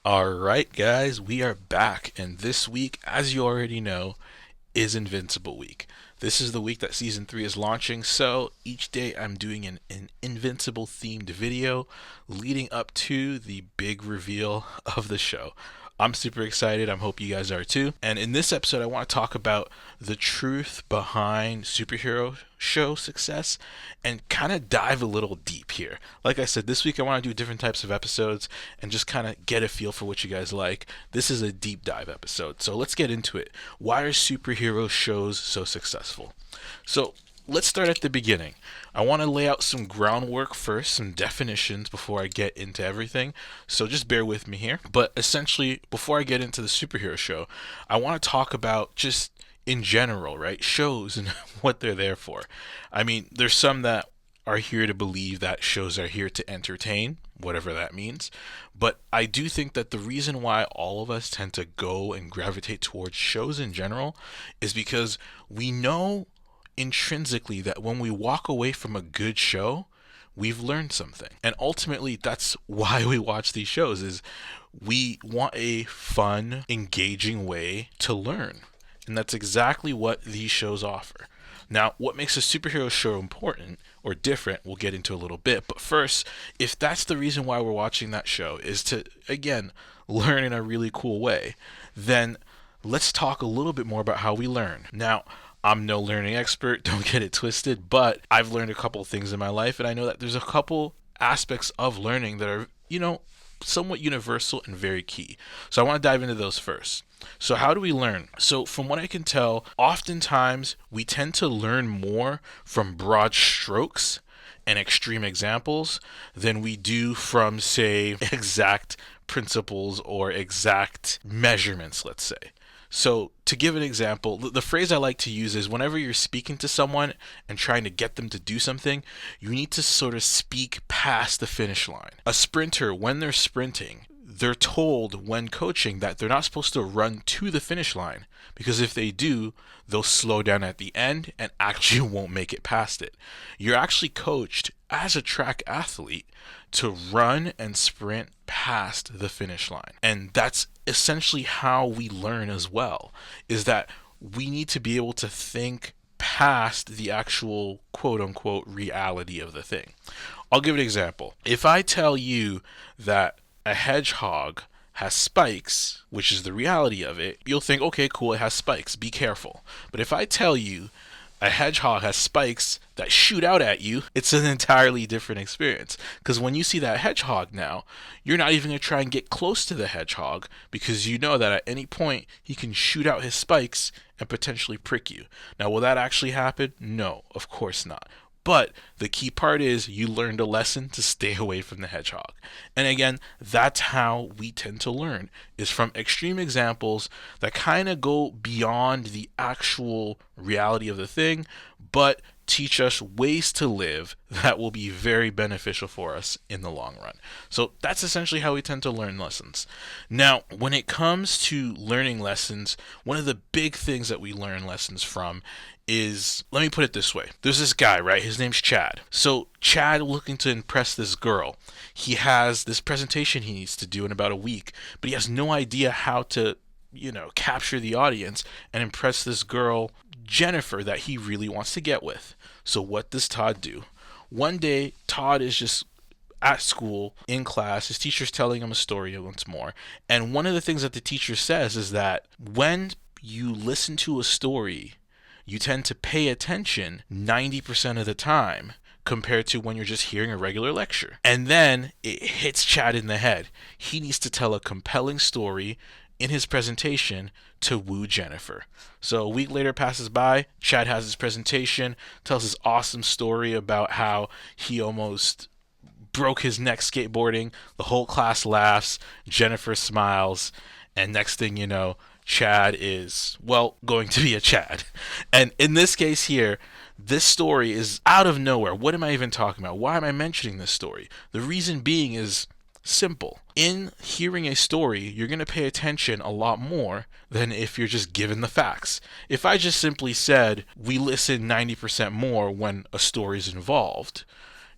Alright, guys, we are back, and this week, as you already know, is Invincible week. This is the week that season 3 is launching, so each day I'm doing an Invincible themed video leading up to the big reveal of the show. I'm super excited. I hope you guys are too. And in this episode, I want to talk about the truth behind superhero show success and kind of dive a little deep here. Like I said, this week I want to do different types of episodes and just kind of get a feel for what you guys like. This is a deep dive episode. So let's get into it. Why are superhero shows so successful? So let's start at the beginning. I want to lay out some groundwork first, some definitions before I get into everything. So just bear with me here. But essentially, before I get into the superhero show, I want to talk about just in general, right? Shows and what they're there for. I mean, there's some that are here to believe that shows are here to entertain, whatever that means. But I do think that the reason why all of us tend to go and gravitate towards shows in general is because we know intrinsically that when we walk away from a good show, we've learned something. And ultimately that's why we watch these shows is we want a fun, engaging way to learn. And that's exactly what these shows offer. Now, what makes a superhero show important or different, we'll get into a little bit. But first, if that's the reason why we're watching that show is to, again, learn in a really cool way, then let's talk a little bit more about how we learn. Now, I'm no learning expert, don't get it twisted, but I've learned a couple things in my life, and I know that there's a couple aspects of learning that are, somewhat universal and very key. So I want to dive into those first. So, how do we learn? So, from what I can tell, oftentimes we tend to learn more from broad strokes and extreme examples than we do from, say, exact principles or exact measurements, let's say. So, to give an example, the phrase I like to use is whenever you're speaking to someone and trying to get them to do something, you need to sort of speak past the finish line. A sprinter, when they're sprinting, they're told when coaching that they're not supposed to run to the finish line because if they do, they'll slow down at the end and actually won't make it past it. You're actually coached as a track athlete to run and sprint past the finish line. And that's essentially how we learn as well, is that we need to be able to think past the actual quote unquote reality of the thing. I'll give an example. If I tell you that a hedgehog has spikes, which is the reality of it, you'll think, okay, cool, it has spikes, be careful. But if I tell you a hedgehog has spikes that shoot out at you, it's an entirely different experience. Because when you see that hedgehog now, you're not even going to try and get close to the hedgehog because you know that at any point he can shoot out his spikes and potentially prick you. Now, will that actually happen? No, of course not. But the key part is you learned a lesson to stay away from the hedgehog. And again, that's how we tend to learn, is from extreme examples that kind of go beyond the actual reality of the thing, but teach us ways to live that will be very beneficial for us in the long run. So that's essentially how we tend to learn lessons. Now, when it comes to learning lessons, one of the big things that we learn lessons from is, let me put it this way. There's this guy, right? His name's Chad. So Chad looking to impress this girl. He has this presentation he needs to do in about a week, but he has no idea how to capture the audience and impress this girl, Jennifer, that he really wants to get with. So what does Todd do? One day, Todd is just at school, in class, his teacher's telling him a story once more. And one of the things that the teacher says is that when you listen to a story, you tend to pay attention 90% of the time compared to when you're just hearing a regular lecture. And then it hits Chad in the head. He needs to tell a compelling story in his presentation to woo Jennifer. So a week later passes by, Chad has his presentation, tells his awesome story about how he almost broke his neck skateboarding. The whole class laughs, Jennifer smiles, and next thing you know, Chad is, well, going to be a Chad. And in this case here, this story is out of nowhere. What am I even talking about? Why am I mentioning this story? The reason being is simple. In hearing a story, you're going to pay attention a lot more than if you're just given the facts. If I just simply said, we listen 90% more when a story is involved,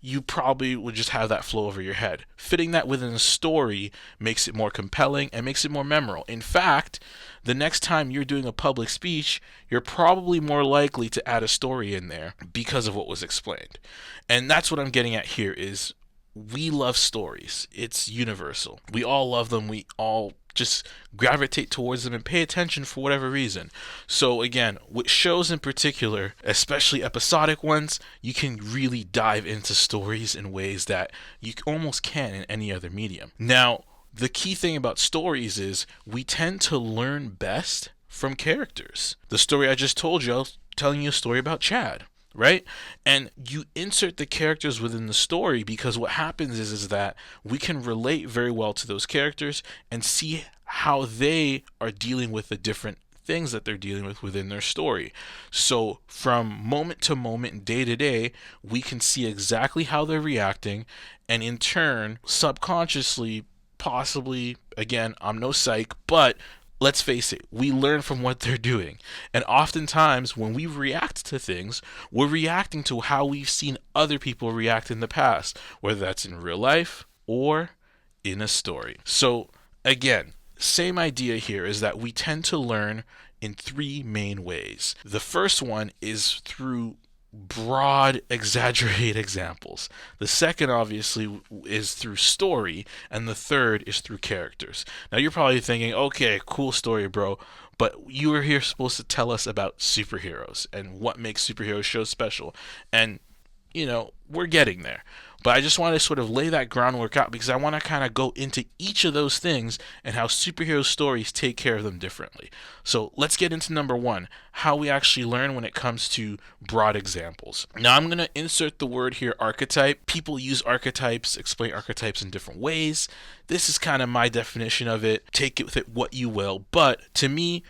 you probably would just have that flow over your head. Fitting that within a story makes it more compelling and makes it more memorable. In fact, the next time you're doing a public speech, you're probably more likely to add a story in there because of what was explained. And that's what I'm getting at here is we love stories. It's universal. We all love them. We all just gravitate towards them and pay attention for whatever reason. So again, with shows in particular, especially episodic ones, you can really dive into stories in ways that you almost can in any other medium. Now, the key thing about stories is we tend to learn best from characters. The story I just told you, I was telling you a story about Chad, right? And you insert the characters within the story because what happens is that we can relate very well to those characters and see how they are dealing with the different things that they're dealing with within their story. So from moment to moment, day to day, we can see exactly how they're reacting, and in turn, subconsciously, possibly, again, I'm no psych, but let's face it, we learn from what they're doing. And oftentimes, when we react to things, we're reacting to how we've seen other people react in the past, whether that's in real life or in a story. So, again, same idea here is that we tend to learn in three main ways. The first one is through broad, exaggerated examples. The second, obviously, is through story, and the third is through characters. Now, you're probably thinking, okay, cool story, bro, but you were here supposed to tell us about superheroes and what makes superhero shows special. And, we're getting there. But I just want to sort of lay that groundwork out because I want to kind of go into each of those things and how superhero stories take care of them differently. So let's get into number one, how we actually learn when it comes to broad examples. Now I'm going to insert the word here, archetype. People use archetypes, explain archetypes in different ways. This is kind of my definition of it. Take it with it what you will. But to me,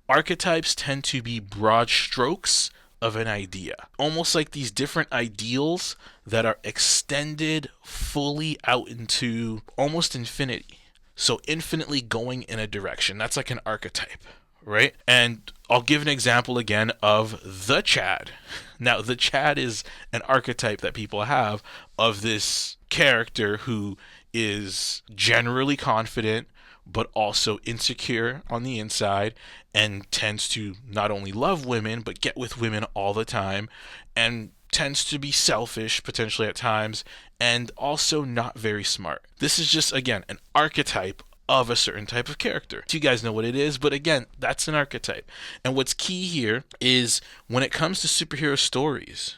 archetypes tend to be broad strokes of an idea, almost like these different ideals that are extended fully out into almost infinity. So infinitely going in a direction. That's like an archetype, right? And I'll give an example again of the Chad. Now, the Chad is an archetype that people have of this character who is generally confident, but also insecure on the inside, and tends to not only love women, but get with women all the time, and tends to be selfish potentially at times, and also not very smart. This is just, again, an archetype of a certain type of character. You guys know what it is, but again, that's an archetype. And what's key here is when it comes to superhero stories,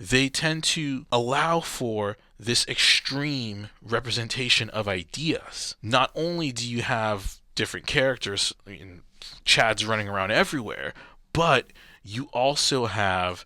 they tend to allow for this extreme representation of ideas. Not only do you have different characters, Chad's running around everywhere, but you also have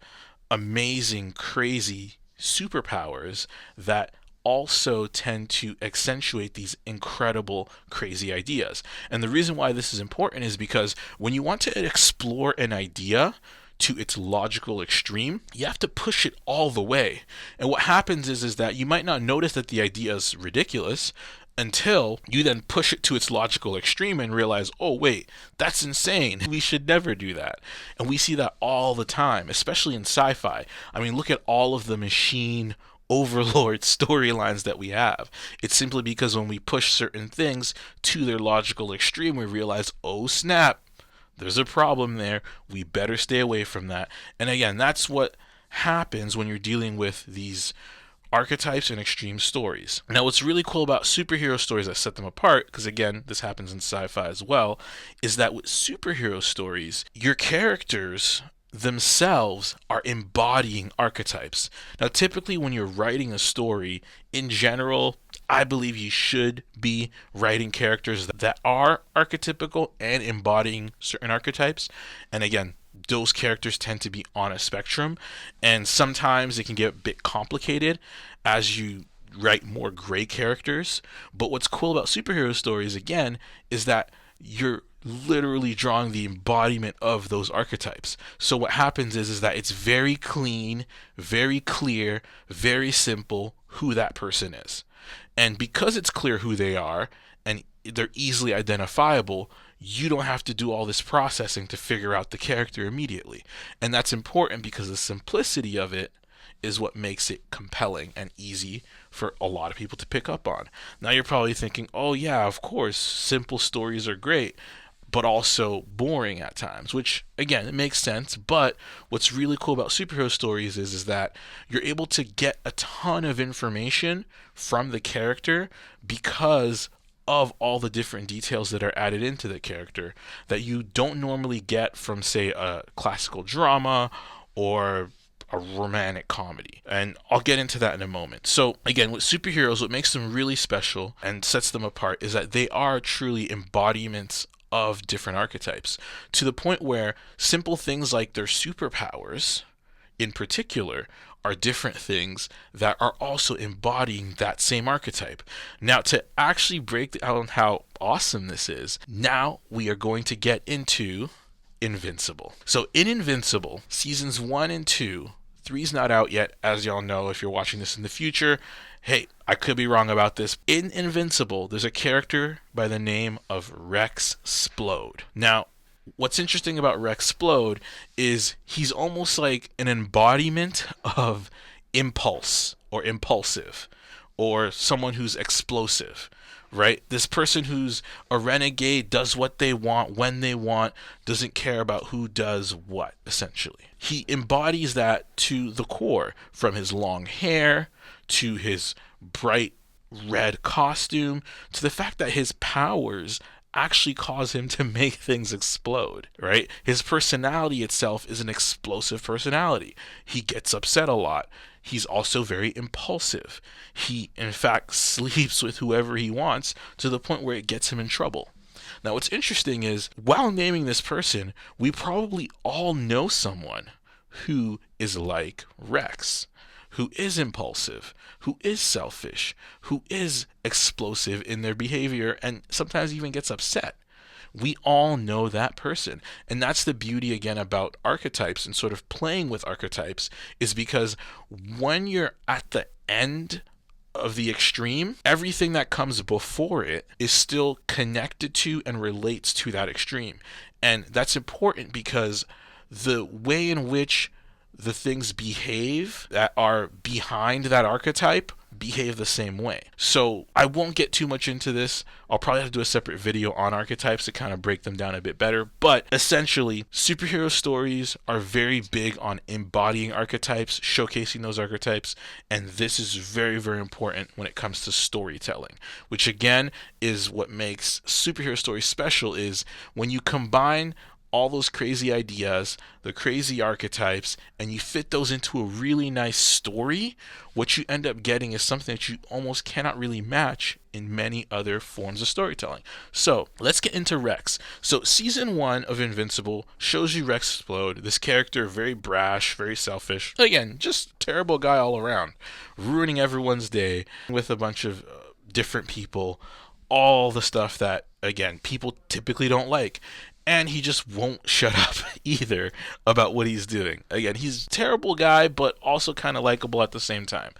amazing, crazy superpowers that also tend to accentuate these incredible, crazy ideas. And the reason why this is important is because when you want to explore an idea to its logical extreme, you have to push it all the way. And what happens is that you might not notice that the idea is ridiculous until you then push it to its logical extreme and realize, oh wait, that's insane. We should never do that. And we see that all the time, especially in sci-fi. I mean, look at all of the machine overlord storylines that we have. It's simply because when we push certain things to their logical extreme, we realize, oh snap, there's a problem there. We better stay away from that. And again, that's what happens when you're dealing with these archetypes and extreme stories. Now, what's really cool about superhero stories that set them apart, because again, this happens in sci-fi as well, is that with superhero stories, your characters themselves are embodying archetypes. Now, typically when you're writing a story, in general, I believe you should be writing characters that are archetypical and embodying certain archetypes. And again, those characters tend to be on a spectrum, and sometimes it can get a bit complicated as you write more gray characters. But what's cool about superhero stories, again, is that you're literally drawing the embodiment of those archetypes. So what happens is that it's very clean, very clear, very simple who that person is. And because it's clear who they are and they're easily identifiable, you don't have to do all this processing to figure out the character immediately. And that's important because the simplicity of it is what makes it compelling and easy for a lot of people to pick up on. Now you're probably thinking, oh yeah, of course, simple stories are great, but also boring at times, which again, it makes sense. But what's really cool about superhero stories is that you're able to get a ton of information from the character because of all the different details that are added into the character that you don't normally get from, say, a classical drama or a romantic comedy. And I'll get into that in a moment. So again, with superheroes, what makes them really special and sets them apart is that they are truly embodiments of different archetypes, to the point where simple things like their superpowers in particular are different things that are also embodying that same archetype. Now, to actually break down how awesome this is, now we are going to get into Invincible. So in Invincible, seasons 1 and 2, 3's not out yet, as y'all know if you're watching this in the future. Hey, I could be wrong about this. In Invincible, there's a character by the name of Rex Splode. Now, what's interesting about Rex Splode is he's almost like an embodiment of impulse or impulsive or someone who's explosive, right? This person who's a renegade, does what they want when they want, doesn't care about who does what, essentially. He embodies that to the core, from his long hair to his bright red costume to the fact that his powers actually cause him to make things explode, right? His personality itself is an explosive personality. He gets upset a lot. He's also very impulsive. He, in fact, sleeps with whoever he wants to the point where it gets him in trouble. Now, what's interesting is, while naming this person, we probably all know someone who is like Rex, who is impulsive, who is selfish, who is explosive in their behavior, and sometimes even gets upset. We all know that person. And that's the beauty, again, about archetypes and sort of playing with archetypes, is because when you're at the end of the extreme, everything that comes before it is still connected to and relates to that extreme. And that's important because the way in which the things behave that are behind that archetype behave the same way. So I won't get too much into this. I'll probably have to do a separate video on archetypes to kind of break them down a bit better. But essentially, superhero stories are very big on embodying archetypes, showcasing those archetypes, and this is very, very important when it comes to storytelling, which again is what makes superhero stories special, is when you combine all those crazy ideas, the crazy archetypes, and you fit those into a really nice story, what you end up getting is something that you almost cannot really match in many other forms of storytelling. So let's get into Rex. So season 1 of Invincible shows you Rex Explode, this character, very brash, very selfish. Again, just terrible guy all around, ruining everyone's day with a bunch of different people, all the stuff that, again, people typically don't like. And he just won't shut up either about what he's doing. Again, he's a terrible guy, but also kind of likable at the same time.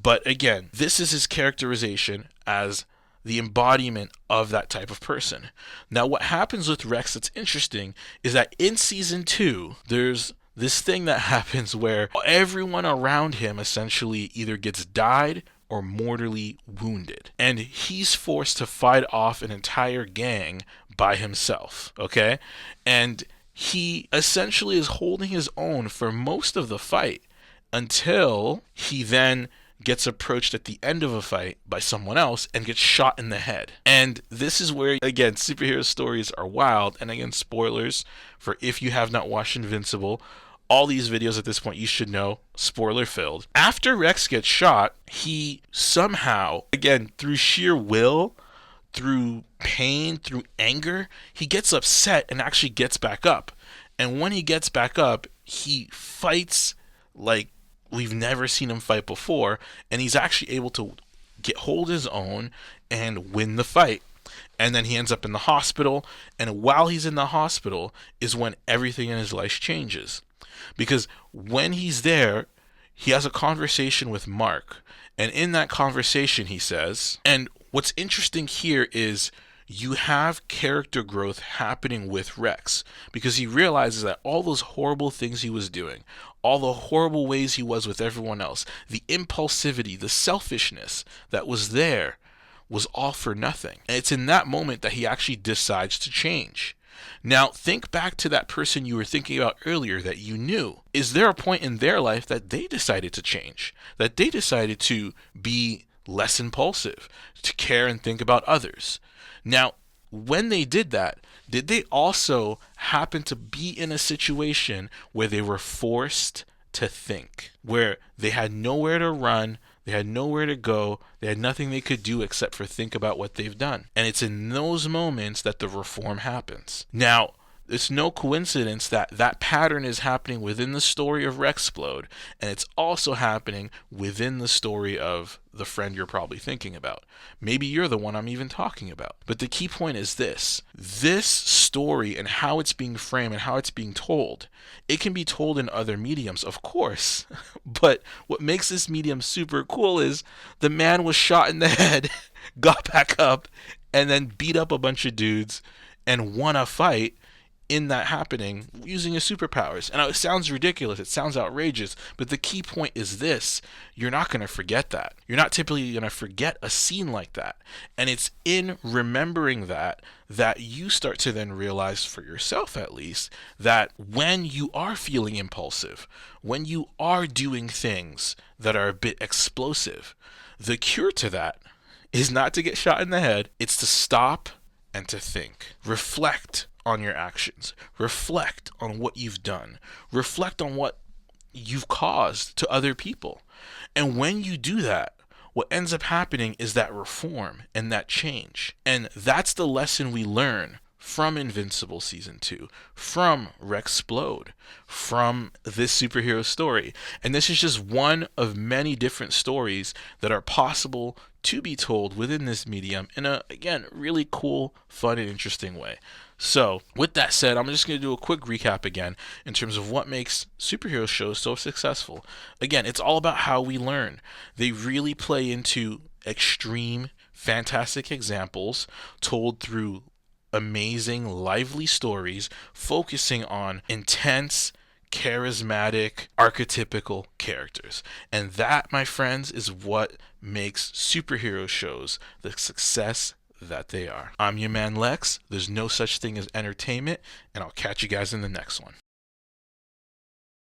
But again, this is his characterization as the embodiment of that type of person. Now, what happens with Rex that's interesting is that in season 2, there's this thing that happens where everyone around him essentially either gets died or mortally wounded. And he's forced to fight off an entire gang by himself, okay? And he essentially is holding his own for most of the fight until he then gets approached at the end of a fight by someone else and gets shot in the head. And this is where, again, superhero stories are wild. And again, spoilers for if you have not watched Invincible, all these videos at this point you should know, spoiler filled. After Rex gets shot, he somehow, again, through sheer will, through pain, through anger, he gets upset and actually gets back up. And when he gets back up, he fights like we've never seen him fight before, and he's actually able to hold his own and win the fight. And then he ends up in the hospital, and while he's in the hospital is when everything in his life changes. Because when he's there, he has a conversation with Mark, and in that conversation he says, and what's interesting here is you have character growth happening with Rex because he realizes that all those horrible things he was doing, all the horrible ways he was with everyone else, the impulsivity, the selfishness that was there was all for nothing. And it's in that moment that he actually decides to change. Now, think back to that person you were thinking about earlier that you knew. Is there a point in their life that they decided to change? That they decided to be less impulsive, to care and think about others? Now, when they did that, did they also happen to be in a situation where they were forced to think, where they had nowhere to run, they had nowhere to go, they had nothing they could do except for think about what they've done? And it's in those moments that the reform happens. Now, it's no coincidence that that pattern is happening within the story of Rexplode, and it's also happening within the story of the friend you're probably thinking about. Maybe you're the one I'm even talking about. But the key point is this story and how it's being framed and how it's being told, it can be told in other mediums, of course. But what makes this medium super cool is the man was shot in the head, got back up, and then beat up a bunch of dudes and won a fight in that happening using his superpowers. And it sounds ridiculous, it sounds outrageous, but the key point is this: you're not going to forget that. You're not typically going to forget a scene like that. And it's in remembering that you start to then realize for yourself, at least, that when you are feeling impulsive, when you are doing things that are a bit explosive, the cure to that is not to get shot in the head, it's to stop and to think. Reflect on your actions. Reflect on what you've done. Reflect on what you've caused to other people. And when you do that, what ends up happening is that reform and that change. And that's the lesson we learn from Invincible Season 2, from Rexplode, from this superhero story. And this is just one of many different stories that are possible to be told within this medium in a, again, really cool, fun, and interesting way. So, with that said, I'm just going to do a quick recap again in terms of what makes superhero shows so successful. Again, it's all about how we learn. They really play into extreme, fantastic examples told through amazing, lively stories focusing on intense, charismatic, archetypical characters. And that, my friends, is what makes superhero shows the success that they are. I'm your man Lex. There's no such thing as entertainment, and I'll catch you guys in the next one.